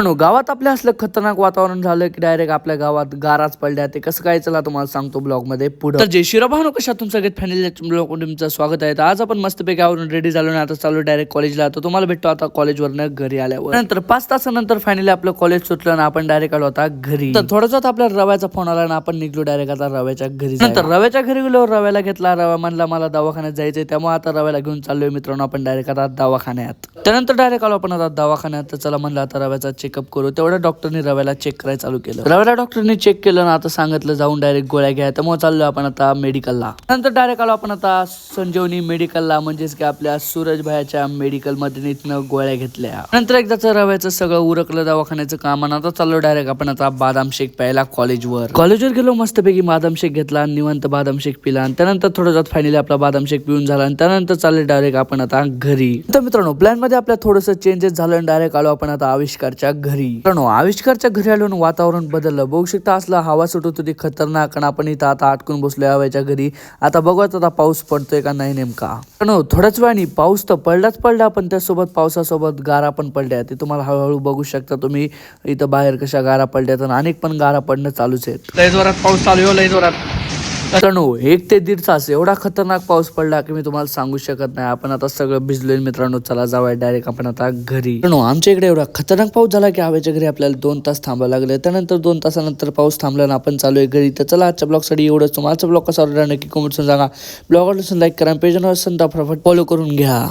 गावात आपल्या असलं खतरनाक वातावरण झालं की डायरेक्ट आपल्या गावात गाराच पडल्या. ते कसं काय चला तुम्हाला सांगतो ब्लॉग मध्ये पुढे. तर जय श्री भानो, कशा तुमचं सगळ्यात फॅमिली ब्लॉग मध्ये तुमचं स्वागत आहे. आज आपण मस्तपैकी आवरून रेडी झालो आणि आता चालू डायरेक्ट कॉलेजला. तर तुम्हाला भेटतो आता कॉलेजवरनं घरी आल्यावर. नंतर 5 तासानंतर फायनली आपलं कॉलेज सुटलं आणि आपण डायरेक्ट आलो आता घरी. तर थोडंसं आपल्या रव्याचा फोन आला आणि आपण निघलो डायरेक्ट आता रव्याच्या घरी. नंतर रव्याच्या घरी गेलो, रव्याला घेतला. रवा म्हणला मला दवाखान्यात जायचंय, त्यामुळे आता रव्याला घेऊन चाललोय मित्रांनो आपण डायरेक्ट आता दवाखान्यात. त्यानंतर डायरेक्ट आलो आपण आता दवाखान्यात. तर चला म्हणलं आता रव्याचा चेकअप करू. तेवढ्या डॉक्टरनी रव्याला चेक करायला चालू केलं. रव्याला डॉक्टरनी चेक केलं ना आता सांगितलं जाऊन डायरेक्ट गोळ्या घ्या. त्यामुळे चाललो आपण आता मेडिकलला. नंतर डायरेक्ट आलो आपण आता संजीवनी मेडिकलला, म्हणजेच की आपल्या सूरज भाईच्या मेडिकल मध्ये इथनं गोळ्या घेतल्या. नंतर एकदाच रव्याचं सगळं उरकलं दवाखान्याचं काम आणि आता चाललो डायरेक्ट आपण आता बादाम शेक प्यायला कॉलेजवर. कॉलेजवर गेलो, मस्तपैकी बादाम शेक घेतला, निवांत बादाम शेक पिला आणि त्यानंतर थोडं जात फायनली आपला बादाम शेक पिऊन झाला आणि त्यानंतर चालले डायरेक्ट आपण आता घरी. तर मित्रांनो प्लॅन मध्ये आपल्या थोडंसं चेंजेस झालं आणि डायरेक्ट आलो आपण आता आविष्कारच्या घरी. मित्रांनो आविष्कारच्या घरी आलो आणि वातावरण बदललं. बघू शकता असला हवा सुटत होती खतरनाक आणि आपण इथं आता अटकून बसलोय हवेच्या घरी. आता बघूयात आता पाऊस पडतोय का नाही नेमका. मित्रांनो थोड्याच वेळाने पाऊस तर पडलाच पडला, पण त्यासोबत पावसासोबत गारा पण पडल्या. ते तुम्हाला हळूहळू बघू शकता तुम्ही इथं बाहेर कशा गारा पडल्यात आणि अनेक पण गारा पडणं चालूच आहेत. लय जोरात पाऊस चालू आहे, लय जोरात. मित्रांनो 1 ते 1.5 तास एवढा खतरनाक पाऊस पडला की मी तुम्हाला सांगू शकत नाही. आपण आता सगळं भिजलोय मित्रांनो. चला जाऊया डायरेक्ट आपण आता घरी. मित्रांनो आमच्या इकडे एवढा खतरनाक पाऊस झाला की हवेच्या घरी आपल्याला 2 तास थांबावं लागलं. त्यानंतर 2 तासानंतर पाऊस थांबला आणि आपण चालू आहे घरी. तर चला आजच्या ब्लॉगसाठी एवढंच. तुम्हाला ब्लॉग कसा वाटला नक्की कमेंट सांगा. ब्लॉग आवडला लाईक करा, पेजवर फॉलो करून घ्या.